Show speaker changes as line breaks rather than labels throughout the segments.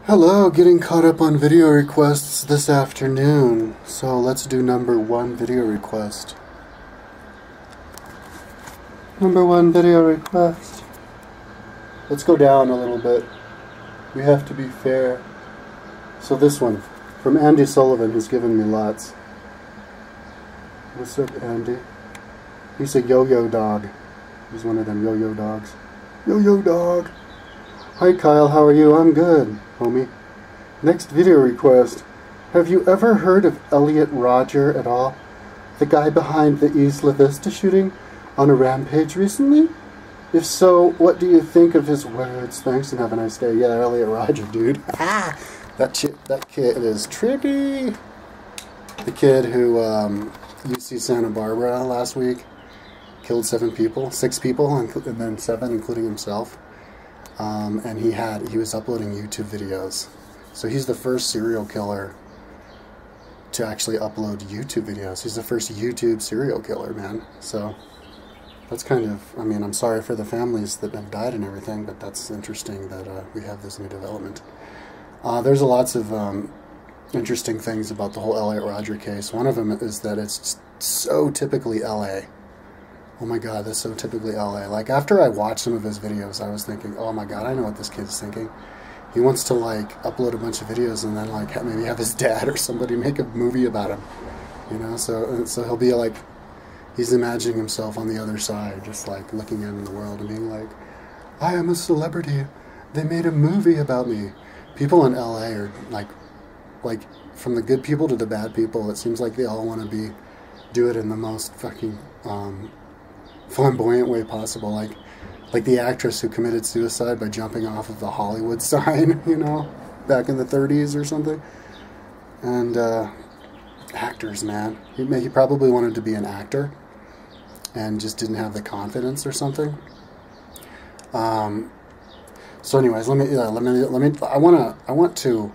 Hello, getting caught up on video requests this afternoon. So let's do number one video request. Number one video request. Let's go down a little bit. We have to be fair. So this one, from Andy Sullivan, who's given me lots. What's up, Andy? He's a yo-yo dog. He's one of them yo-yo dogs. Yo-yo dog! Hi Kyle, how are you? I'm good, homie. Next video request. Have you ever heard of Elliot Rodger at all? The guy behind the Isla Vista shooting on a rampage recently? If so, what do you think of his words? Thanks and have a nice day. Yeah, Elliot Rodger, dude. That kid is tricky. The kid who UC Santa Barbara last week killed 6 people, and then 7, including himself. And he was uploading YouTube videos. So he's the first serial killer to actually upload YouTube videos. He's the first YouTube serial killer, man. So that's kind of, I mean, I'm sorry for the families that have died and everything, but that's interesting that we have this new development. There's lots of interesting things about the whole Elliot Rodger case. One of them is that it's so typically LA. Oh my god, that's so typically LA. Like, after I watched some of his videos, I was thinking, oh my god, I know what this kid's thinking. He wants to, like, upload a bunch of videos and then, like, maybe have his dad or somebody make a movie about him. You know, so he'll be, like, he's imagining himself on the other side, just, like, looking out in the world and being like, I am a celebrity. They made a movie about me. People in LA are, like, from the good people to the bad people, it seems like they all want to do it in the most fucking, flamboyant way possible, like the actress who committed suicide by jumping off of the Hollywood sign, you know, back in the 30s or something. And actors, man, he probably wanted to be an actor and just didn't have the confidence or something. So anyways, I want to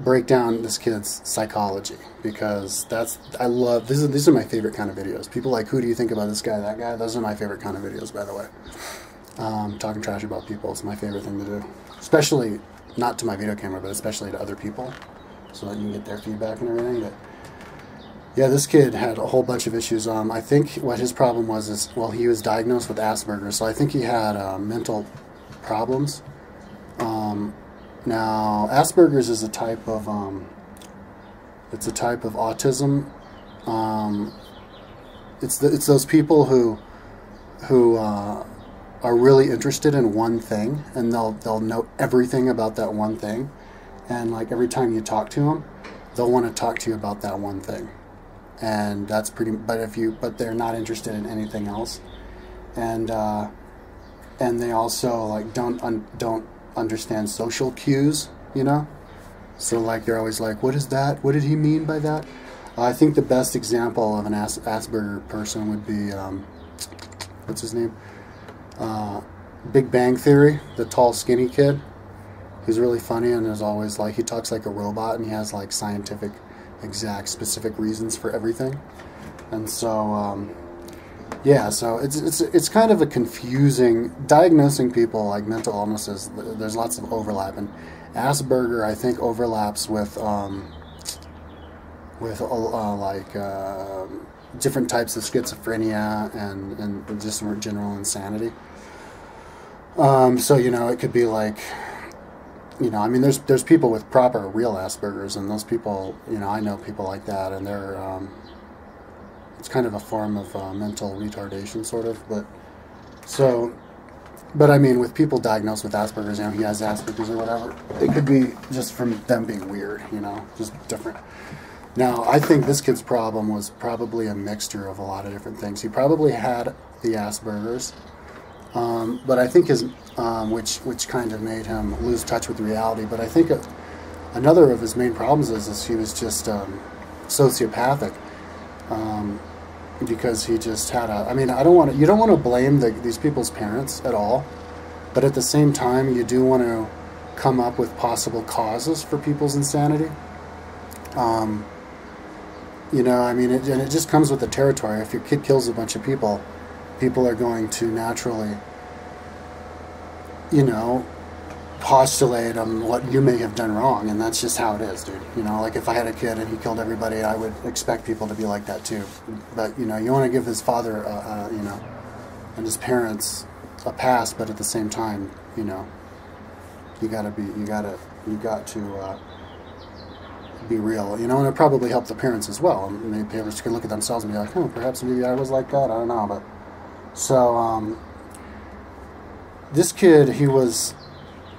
break down this kid's psychology, because these are my favorite kind of videos. People like, who do you think about this guy, that guy? Those are my favorite kind of videos, by the way. Talking trash about people is my favorite thing to do, especially not to my video camera, but especially to other people, so that you can get their feedback and everything. But yeah, this kid had a whole bunch of issues. I think what his problem was well, he was diagnosed with Asperger's, so I think he had mental problems. Now, Asperger's is a type of autism. It's those people who are really interested in one thing, and they'll know everything about that one thing, and like every time you talk to them, they'll want to talk to you about that one thing, and that's pretty. But they're not interested in anything else, and they also like don't understand social cues, you know? So like they're always like, what is that? What did he mean by that? I think the best example of an Asperger person would be, what's his name? Big Bang Theory, the tall skinny kid. He's really funny and is always like, he talks like a robot, and he has like scientific, exact, specific reasons for everything. And so, yeah, so it's kind of a confusing, diagnosing people like mental illnesses. There's lots of overlap, and Asperger, I think, overlaps with different types of schizophrenia and just general insanity. So, you know, it could be like, you know, I mean, there's people with proper real Asperger's, and those people, you know, I know people like that, and they're it's kind of a form of mental retardation, sort of, but I mean, with people diagnosed with Asperger's, you know, he has Asperger's or whatever, it could be just from them being weird, you know, just different. Now, I think this kid's problem was probably a mixture of a lot of different things. He probably had the Asperger's, but I think his, which kind of made him lose touch with reality, but I think another of his main problems is he was just sociopathic. Because he just had I mean, you don't want to blame these people's parents at all, but at the same time, you do want to come up with possible causes for people's insanity. You know, I mean, and it just comes with the territory. If your kid kills a bunch of people, people are going to naturally, you know, postulate on what you may have done wrong, and that's just how it is, dude. You know, like if I had a kid and he killed everybody, I would expect people to be like that too. But you know, you want to give his father, you know, and his parents a pass, but at the same time, you know, you got to be real, you know, and it probably helped the parents as well. And the parents could look at themselves and be like, oh, perhaps maybe I was like that. I don't know, but so this kid, he was.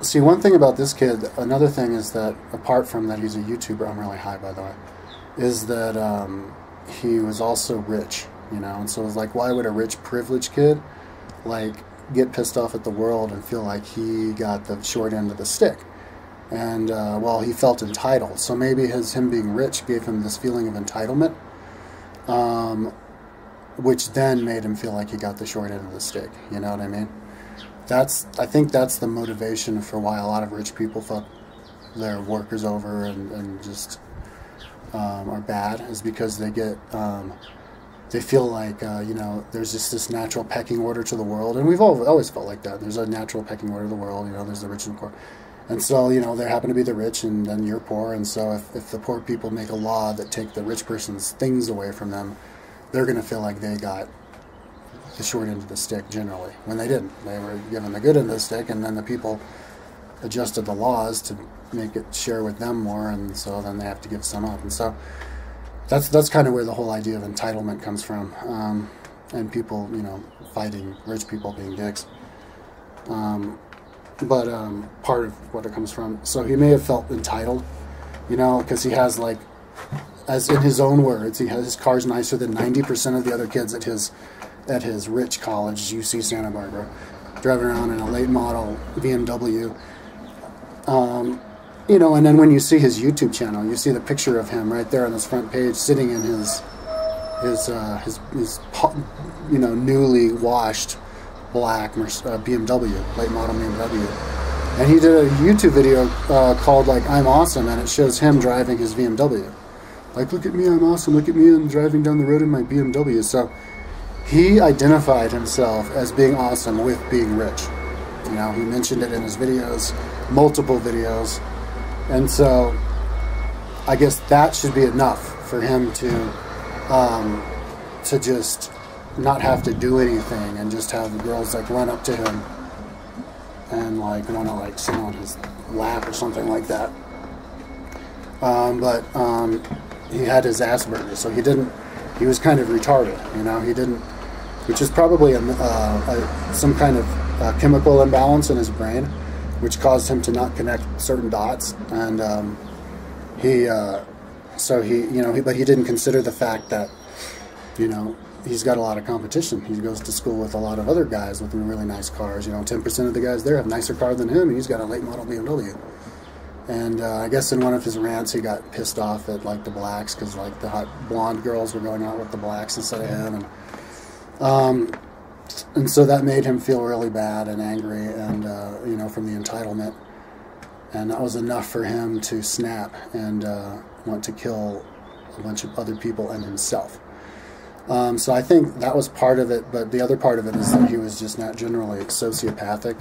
See, one thing about this kid, another thing is that, apart from that he's a YouTuber, I'm really high by the way, is that he was also rich, you know, and so it was like, why would a rich, privileged kid, like, get pissed off at the world and feel like he got the short end of the stick? And, well, he felt entitled, so maybe him being rich gave him this feeling of entitlement, which then made him feel like he got the short end of the stick, you know what I mean? I think that's the motivation for why a lot of rich people fuck their workers over and just are bad, is because they get they feel like you know, there's just this natural pecking order to the world, and we've always felt like that. There's a natural pecking order to the world, you know. There's the rich and the poor, and so, you know, there happen to be the rich, and then you're poor, and so if the poor people make a law that take the rich person's things away from them, they're gonna feel like they got the short end of the stick generally, when they didn't. They were given the good end of the stick, and then the people adjusted the laws to make it share with them more, and so then they have to give some up. And so that's kind of where the whole idea of entitlement comes from, and people, you know, fighting rich people being dicks. But part of what it comes from. So he may have felt entitled, you know, because he has, like, as in his own words, his car's nicer than 90% of the other kids at his rich college, UC Santa Barbara, driving around in a late model BMW. You know, and then when you see his YouTube channel, you see the picture of him right there on his front page, sitting in his you know, newly washed black BMW, late model BMW. And he did a YouTube video called, like, I'm Awesome, and it shows him driving his BMW. Like, look at me, I'm awesome, look at me, I'm driving down the road in my BMW. So he identified himself as being awesome with being rich. You know, he mentioned it in his videos, multiple videos. And so I guess that should be enough for him to just not have to do anything and just have the girls, like, run up to him and, like, want to, like, sit on his lap or something like that. But he had his Asperger's, so he was kind of retarded, you know. He didn't, which is probably some kind of chemical imbalance in his brain, which caused him to not connect certain dots. And but he didn't consider the fact that, you know, he's got a lot of competition. He goes to school with a lot of other guys with really nice cars. You know, 10% of the guys there have nicer cars than him, and he's got a late model BMW. And I guess in one of his rants, he got pissed off at, like, the blacks, because, like, the hot blonde girls were going out with the blacks instead of him. And so that made him feel really bad and angry, and you know, from the entitlement. And that was enough for him to snap and want to kill a bunch of other people and himself. So I think that was part of it, but the other part of it is that he was just not generally sociopathic.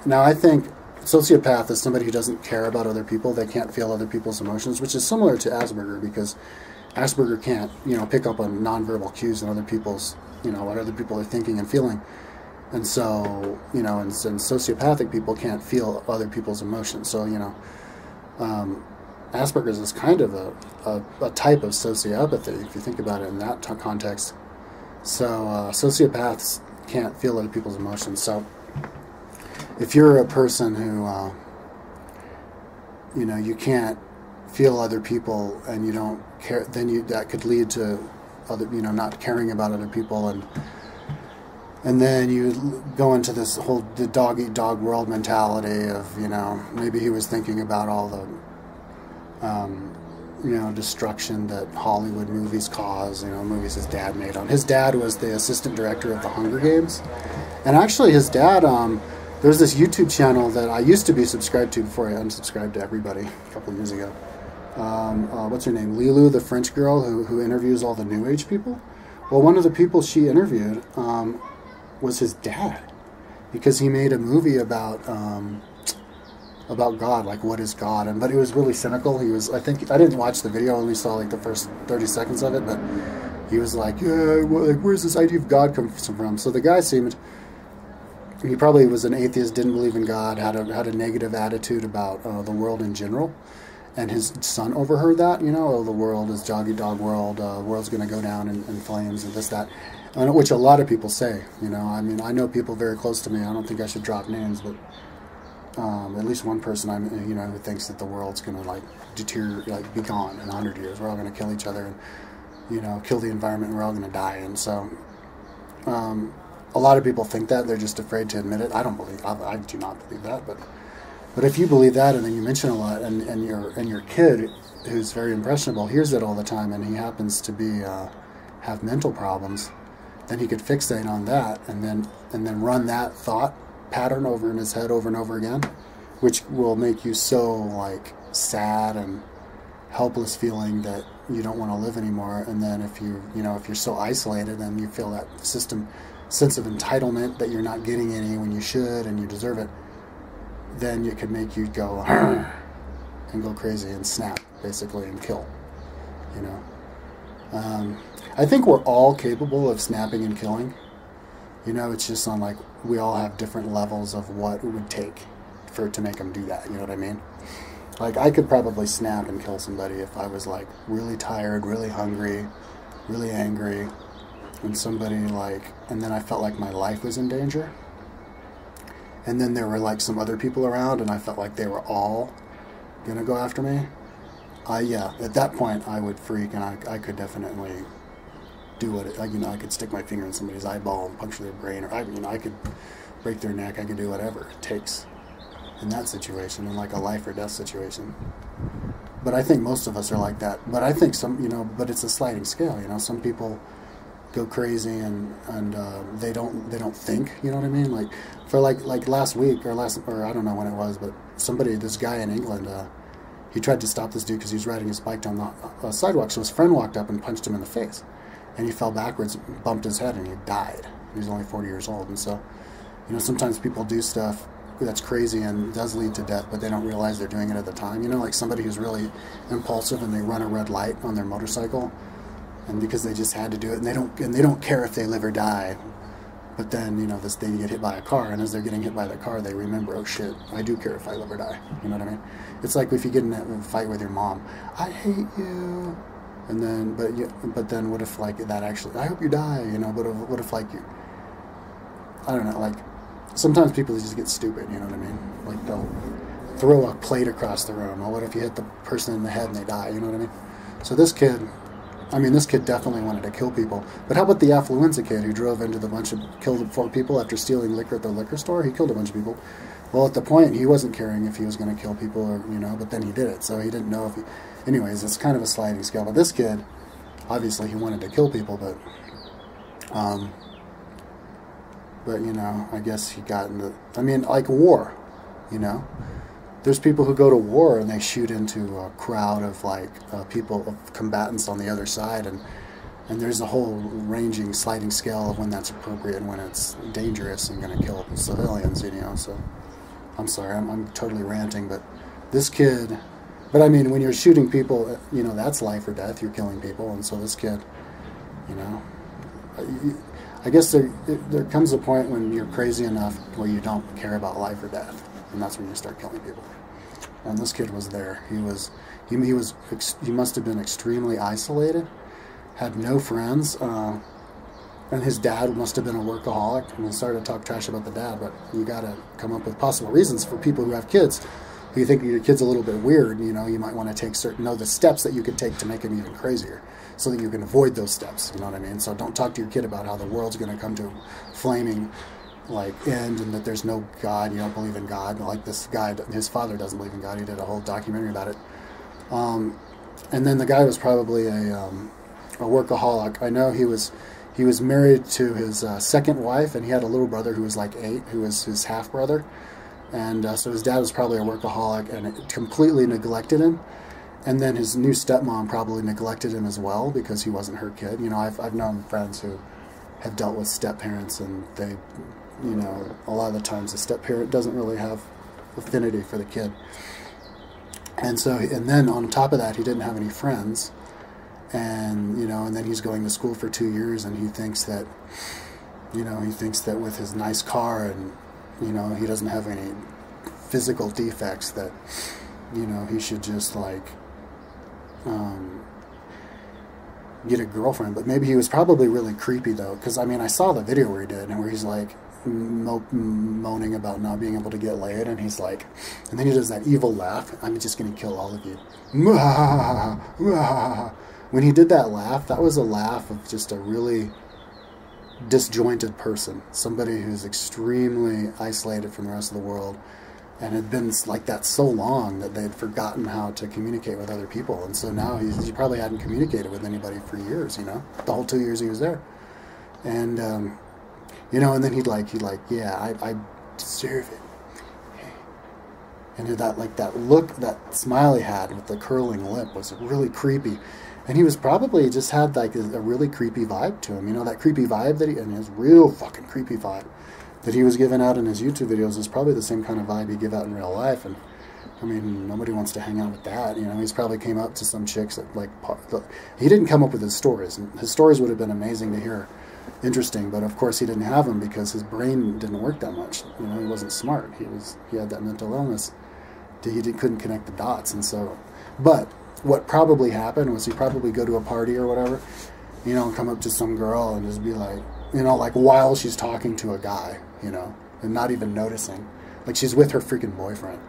Now, I think sociopath is somebody who doesn't care about other people. They can't feel other people's emotions, which is similar to Asperger, because Asperger can't, you know, pick up on nonverbal cues and other people's, you know, what other people are thinking and feeling. And so, you know, and sociopathic people can't feel other people's emotions. So, you know, Asperger's is kind of a type of sociopathy, if you think about it in that context. So sociopaths can't feel other people's emotions. So if you're a person who, you know, you can't feel other people and you don't care, then that could lead to other, you know, not caring about other people, and then you go into this whole dog-eat-dog world mentality of, you know, maybe he was thinking about all the you know, destruction that Hollywood movies cause, you know, movies his dad made on. His dad was the assistant director of the Hunger Games, and actually his dad, there's this YouTube channel that I used to be subscribed to before I unsubscribed to everybody a couple of years ago. What's her name? Lilu, the French girl who interviews all the New Age people. Well, one of the people she interviewed was his dad, because he made a movie about about God, like what is God, but he was really cynical. He was, I think, I didn't watch the video, I only saw like the first 30 seconds of it, but he was like, yeah, well, like, where's this idea of God come from? So the guy seemed, he probably was an atheist, didn't believe in God, had a negative attitude about the world in general, and his son overheard that, you know, oh, the world is dog world, the world's going to go down in flames and this, that, which a lot of people say, you know. I mean, I know people very close to me, I don't think I should drop names, but at least one person who thinks that the world's going to like deteriorate, like be gone in 100 years. We're all going to kill each other and, you know, kill the environment, and we're all going to die. And so a lot of people think that, they're just afraid to admit it. I do not believe that, but if you believe that and then you mention a lot, and your kid, who's very impressionable, hears it all the time, and he happens to be have mental problems, then he could fixate on that and then run that thought pattern over in his head over and over again, which will make you so like sad and helpless, feeling that you don't want to live anymore. And then if you're so isolated and you feel that sense of entitlement that you're not getting any when you should and you deserve it, then it could make you go and go crazy and snap, basically, and kill, you know. I think we're all capable of snapping and killing. You know, it's just on like, we all have different levels of what it would take for it to make them do that, you know what I mean? Like, I could probably snap and kill somebody if I was like really tired, really hungry, really angry, and somebody like, and then I felt like my life was in danger. And then there were like some other people around and I felt like they were all gonna go after me. Yeah, at that point I would freak, and I could definitely do what it, you know, I could stick my finger in somebody's eyeball and puncture their brain, or I could break their neck. I could do whatever it takes in that situation, in like a life or death situation. But I think most of us are like that. But I think some, you know, but it's a sliding scale, you know. Some people go crazy and they don't think, you know what I mean? Like for like last week or I don't know when it was, but this guy in England, he tried to stop this dude because he was riding his bike down the sidewalk. So his friend walked up and punched him in the face. And he fell backwards, bumped his head, and he died. He was only 40 years old. And so, you know, sometimes people do stuff that's crazy and does lead to death, but they don't realize they're doing it at the time. You know, like somebody who's really impulsive and they run a red light on their motorcycle, and because they just had to do it, and they don't care if they live or die. But then, you know, they get hit by a car, and as they're getting hit by the car, they remember, oh shit, I do care if I live or die. You know what I mean? It's like if you get in a fight with your mom, I hate you. And then, but then what if like that actually, I hope you die, you know, but what if like you, I don't know, like sometimes people just get stupid, you know what I mean? Like they'll throw a plate across the room. Well, what if you hit the person in the head and they die, you know what I mean? So this kid definitely wanted to kill people. But how about the affluenza kid who drove into killed 4 people after stealing liquor at the liquor store? He killed a bunch of people. Well, at the point, he wasn't caring if he was going to kill people or, you know, but then he did it. So he didn't know if he... Anyways, it's kind of a sliding scale. But this kid, obviously he wanted to kill people, but you know, I guess he got into... I mean, like war, you know? There's people who go to war and they shoot into a crowd of like people, of combatants on the other side, and there's a whole ranging sliding scale of when that's appropriate and when it's dangerous and going to kill civilians, you know. So I'm sorry, I'm totally ranting, but this kid, but I mean, when you're shooting people, you know, that's life or death. You're killing people, and so this kid, you know, I guess there comes a point when you're crazy enough where you don't care about life or death, and that's when you start killing people. And this kid was there. He must have been extremely isolated, had no friends, and his dad must have been a workaholic. And he started to talk trash about the dad, but you got to come up with possible reasons for people who have kids. If you think your kid's a little bit weird, you know, you might want to take the steps that you could take to make him even crazier, so that you can avoid those steps. You know what I mean? So don't talk to your kid about how the world's going to come to flaming like end, and that there's no God, you don't believe in God. Like this guy, his father doesn't believe in God. He did a whole documentary about it. And then the guy was probably a workaholic. I know he was married to his second wife, and he had a little brother who was like 8, who was his half brother. And so his dad was probably a workaholic and it completely neglected him. And then his new stepmom probably neglected him as well because he wasn't her kid. You know, I've known friends who have dealt with step parents, and they, you know, a lot of the times the step parent doesn't really have affinity for the kid. And so, and then on top of that, he didn't have any friends. And, you know, and then he's going to school for 2 years, and he thinks that, you know, he thinks that with his nice car and, you know, he doesn't have any physical defects, that, you know, he should just, like, get a girlfriend. But maybe he was probably really creepy, though, because, I mean, I saw the video where he did, and where he's, like, moaning about not being able to get laid, and he's like, and then he does that evil laugh, I'm just going to kill all of you. When he did that laugh, that was a laugh of just a really disjointed person, somebody who's extremely isolated from the rest of the world, and had been like that so long that they'd forgotten how to communicate with other people. And so now he probably hadn't communicated with anybody for years, you know, the whole 2 years he was there. And you know, and then he'd like, yeah, I deserve it. And that, like, that look, that smile he had with the curling lip was really creepy. And he was probably just had, like, a really creepy vibe to him. You know, that creepy vibe that he, and his real fucking creepy vibe that he was giving out in his YouTube videos is probably the same kind of vibe he'd give out in real life. And, I mean, nobody wants to hang out with that. You know, he's probably came up to some chicks that, like, he didn't come up with his stories. And his stories would have been amazing to hear, interesting, but of course he didn't have them because his brain didn't work that much. You know, he wasn't smart. He had that mental illness. Couldn't connect the dots. And so, but what probably happened was he'd probably go to a party or whatever, you know, and come up to some girl and just be like, you know, like, while she's talking to a guy, you know, and not even noticing, like, she's with her freaking boyfriend,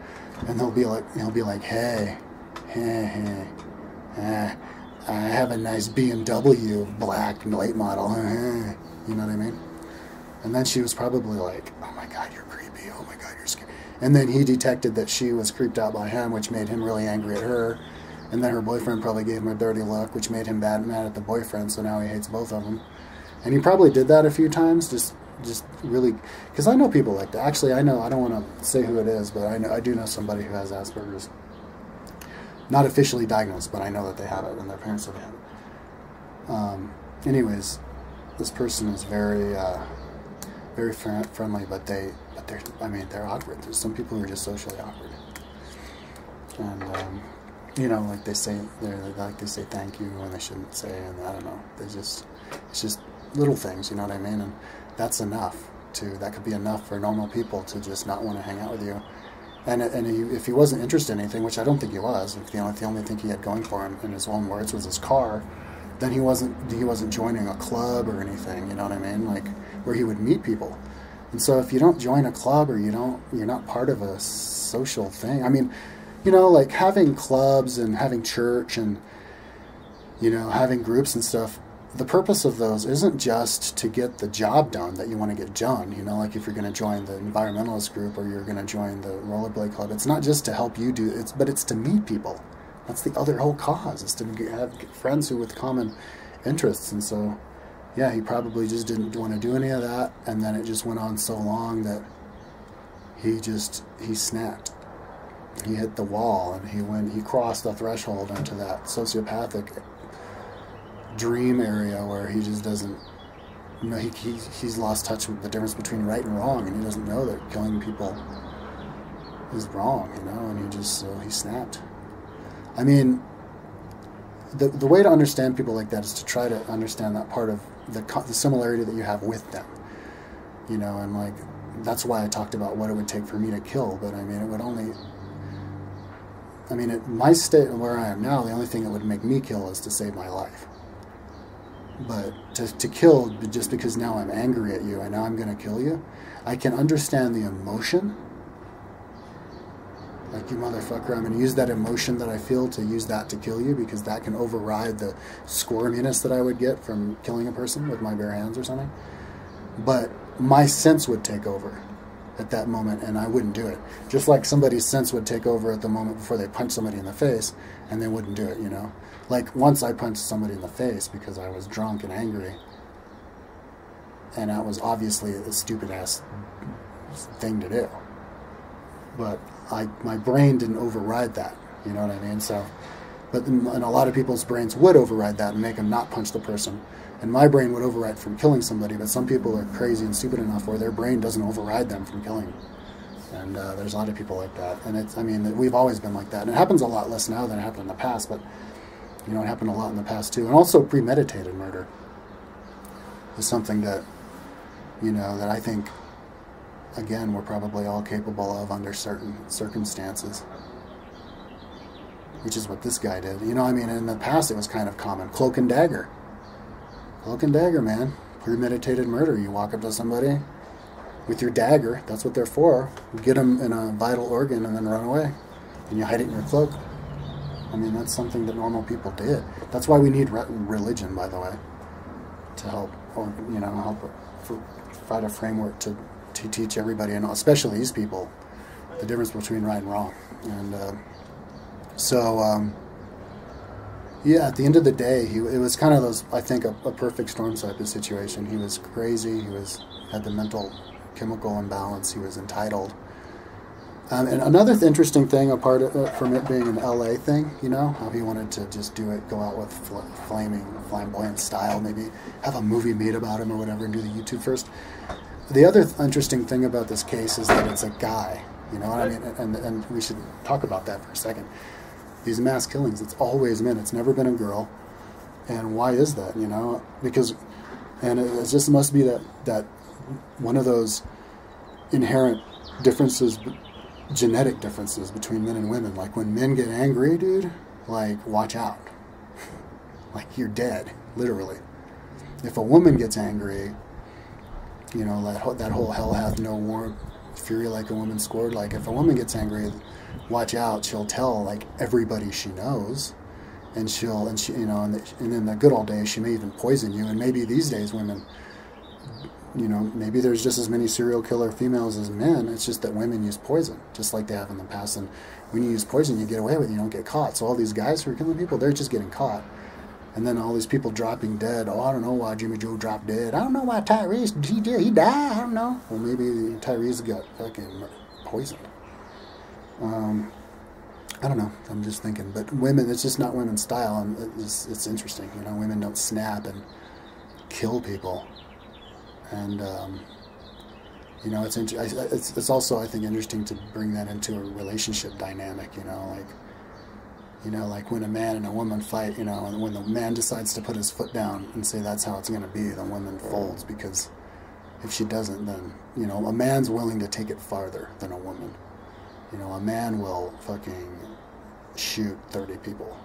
and he'll be like, hey, I have a nice BMW black late model, you know what I mean? And then she was probably like, oh my God, you're creepy, oh my God, you're scary. And then he detected that she was creeped out by him, which made him really angry at her. And then her boyfriend probably gave him a dirty look, which made him mad at the boyfriend, so now he hates both of them. And he probably did that a few times, just really, because I know people like that. Actually, I don't want to say who it is, but I do know somebody who has Asperger's. Not officially diagnosed, but I know that they have it, and their parents have had it. Anyways, this person is very friendly, but they're awkward. There's some people who are just socially awkward, and you know, like they say thank you when they shouldn't say, and I don't know. It's just little things, you know what I mean? And that's enough that could be enough for normal people to just not want to hang out with you. And if he wasn't interested in anything, which I don't think he was, if the only thing he had going for him, in his own words, was his car, then he wasn't joining a club or anything, you know what I mean? Like, where he would meet people. And so if you don't join a club, or you're not part of a social thing, I mean, you know, like having clubs and having church and, you know, having groups and stuff, the purpose of those isn't just to get the job done that you want to get done. You know, like if you're going to join the environmentalist group or you're going to join the rollerblade club, it's not just to help you do it, but it's to meet people. That's the other whole cause, is to have friends who with common interests. And so, yeah, he probably just didn't want to do any of that, and then it just went on so long that he snapped. He hit the wall, and he crossed the threshold into that sociopathic dream area where he just doesn't, you know, he's lost touch with the difference between right and wrong, and he doesn't know that killing people is wrong, you know, and he snapped. I mean, the way to understand people like that is to try to understand that part of the similarity that you have with them, you know, and like, that's why I talked about what it would take for me to kill, but I mean, it would only, I mean, at my state where I am now, the only thing that would make me kill is to save my life. But to kill just because now I'm angry at you and now I'm going to kill you, I can understand the emotion. Like, you motherfucker, I'm going to use that emotion that I feel to use that to kill you, because that can override the squirminess that I would get from killing a person with my bare hands or something. But my sense would take over at that moment, and I wouldn't do it. Just like somebody's sense would take over at the moment before they punch somebody in the face, and they wouldn't do it, you know? Like, once I punched somebody in the face because I was drunk and angry, and that was obviously a stupid-ass thing to do. But my brain didn't override that, you know what I mean? So, and a lot of people's brains would override that and make them not punch the person. And my brain would override from killing somebody, but some people are crazy and stupid enough where their brain doesn't override them from killing. And there's a lot of people like that. And it's, I mean, we've always been like that. And it happens a lot less now than it happened in the past, but, you know, it happened a lot in the past too. And also premeditated murder is something that, you know, that I think, again, we're probably all capable of under certain circumstances. Which is what this guy did. You know, I mean, in the past it was kind of common. Cloak and dagger. Cloak and dagger, man. Premeditated murder. You walk up to somebody with your dagger. That's what they're for. You get them in a vital organ and then run away. And you hide it in your cloak. I mean, that's something that normal people did. That's why we need religion, by the way, to help, or, you know, help provide a framework to teach everybody, and especially these people, the difference between right and wrong. And yeah, at the end of the day, it was kind of those, I think, a perfect storm type of situation. He was crazy. He had the mental chemical imbalance. He was entitled. And another interesting thing, apart from it being an LA thing, you know, how he wanted to just do it, go out with flamboyant style, maybe have a movie made about him or whatever, and do the YouTube first. The other interesting thing about this case is that it's a guy, you know what I mean? And we should talk about that for a second. These mass killings, it's always men. It's never been a girl. And why is that, you know? Because, and it just must be that one of those inherent differences, genetic differences between men and women. Like when men get angry, dude, like watch out. Like you're dead, literally. If a woman gets angry, you know, that whole hell hath no warrant, fury like a woman scorned. Like if a woman gets angry, watch out. She'll tell like everybody she knows, and she, you know, and in the good old days, she may even poison you. And maybe these days, women, you know, maybe there's just as many serial killer females as men. It's just that women use poison, just like they have in the past. And when you use poison, you get away with it. You don't get caught. So all these guys who are killing people, they're just getting caught. And then all these people dropping dead. Oh, I don't know why Jimmy Joe dropped dead. I don't know why Tyrese, he died. I don't know. Well, maybe Tyrese got fucking poisoned. I don't know. I'm just thinking. But women, it's just not women's style. And it's interesting. You know, women don't snap and kill people. And, you know, it's also, I think, interesting to bring that into a relationship dynamic, you know, like when a man and a woman fight, you know, and when the man decides to put his foot down and say that's how it's going to be, the woman folds, because if she doesn't, then, you know, a man's willing to take it farther than a woman. You know, a man will fucking shoot 30 people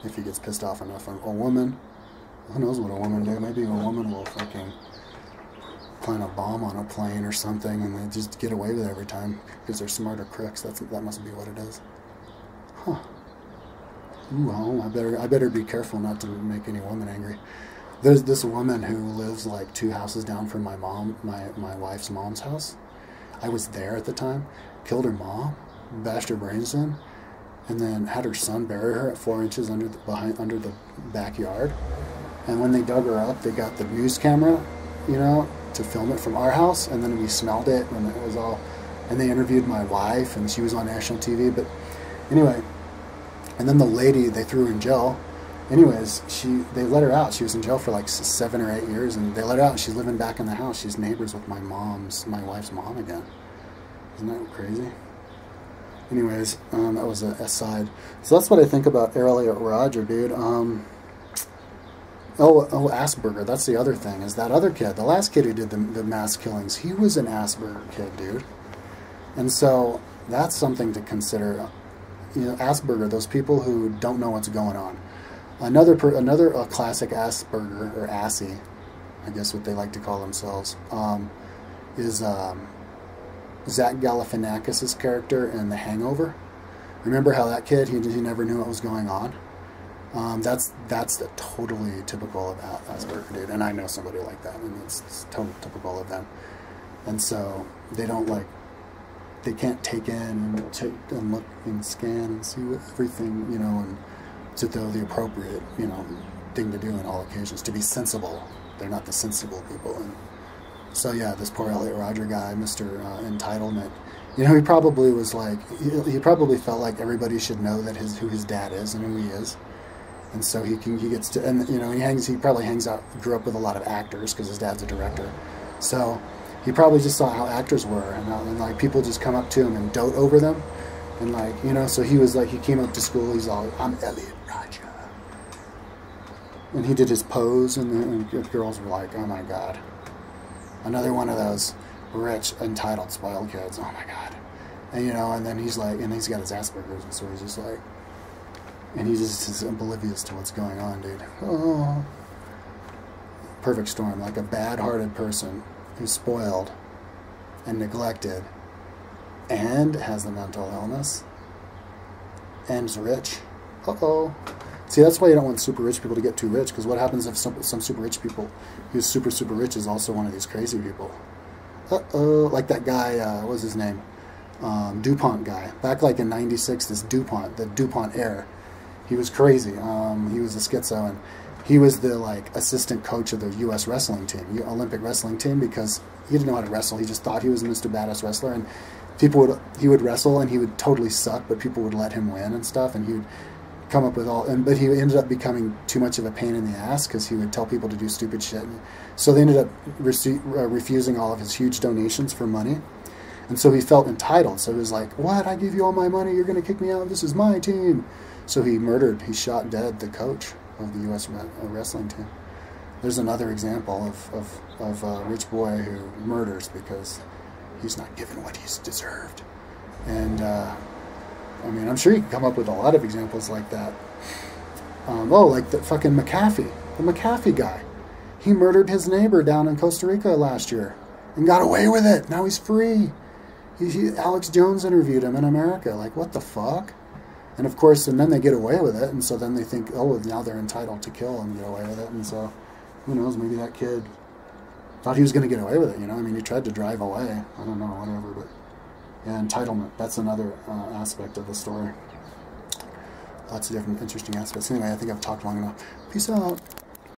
if he gets pissed off enough. A woman, who knows what a woman do? Maybe a woman will fucking plant a bomb on a plane or something, and they just get away with it every time because they're smarter crooks. That must be what it is. Huh. Ooh, well, I better be careful not to make any woman angry. There's this woman who lives like 2 houses down from my wife's mom's house. I was there at the time. Killed her mom, bashed her brains in, and then had her son bury her at 4 inches under the backyard. And when they dug her up, they got the news camera, you know, to film it from our house, and then we smelled it, and it was all. And they interviewed my wife, and she was on national TV. But anyway, and then the lady, they threw her in jail. Anyways, they let her out. She was in jail for like 7 or 8 years, and they let her out. And she's living back in the house. She's neighbors with my wife's mom again. Isn't that crazy? Anyways, that was a aside. So that's what I think about Elliot Rodger, dude. Asperger. That's the other thing. Is that other kid, the last kid who did the mass killings, he was an Asperger kid, dude. And so that's something to consider. You know, Asperger, those people who don't know what's going on. Another classic Asperger, or Assy, I guess what they like to call themselves, is Zach Galifianakis' character in The Hangover. Remember how that kid, he never knew what was going on? That's totally typical of Asperger, dude. And I know somebody like that, and it's totally typical of them. And so they don't they can't take in and look and scan and see everything, you know, and to do the appropriate, you know, thing to do on all occasions, to be sensible. They're not the sensible people. And so yeah, this poor Elliot Rodger guy, Mr. Entitlement, you know, he probably was like, he probably felt like everybody should know that who his dad is and who he is. And so he gets to, and you know, he probably hangs out, grew up with a lot of actors because his dad's a director. So he probably just saw how actors were, and like people just come up to him and dote over them, and like, you know, so he was like, he came up to school, he's all, I'm Elliot Rodger, and he did his pose, and the girls were like, oh my god, another one of those rich, entitled, spoiled kids, oh my god. And you know, and then he's like, and he's got his Asperger's, and so he's just like, and he just is oblivious to what's going on, dude. Oh, perfect storm, like a bad-hearted person who's spoiled and neglected and has the mental illness and is rich. Uh-oh. See, that's why you don't want super rich people to get too rich, because what happens if some super rich people who's super, super rich is also one of these crazy people? Uh-oh. Like that guy, what was his name? DuPont guy. Back like in '96, this DuPont, the DuPont heir, he was crazy. He was a schizo, and he was the like assistant coach of the U.S. wrestling team, Olympic wrestling team, because he didn't know how to wrestle. He just thought he was Mr. Badass Wrestler, and he would wrestle, and he would totally suck, but people would let him win and stuff, and he would come up with but he ended up becoming too much of a pain in the ass because he would tell people to do stupid shit. So they ended up refusing all of his huge donations for money. And so he felt entitled. So he was like, what? I give you all my money. You're going to kick me out. This is my team. So he shot dead the coach of the U.S. wrestling team. There's another example of a rich boy who murders because he's not given what he's deserved. And, I mean, I'm sure you can come up with a lot of examples like that. Like the fucking McAfee. The McAfee guy. He murdered his neighbor down in Costa Rica last year and got away with it. Now he's free. Alex Jones interviewed him in America. Like, what the fuck? And of course, and then they get away with it, and so then they think, oh, now they're entitled to kill and get away with it. And so, who knows, maybe that kid thought he was going to get away with it, you know? I mean, he tried to drive away. I don't know, whatever, but yeah, entitlement. That's another aspect of the story. Lots of different interesting aspects. Anyway, I think I've talked long enough. Peace out.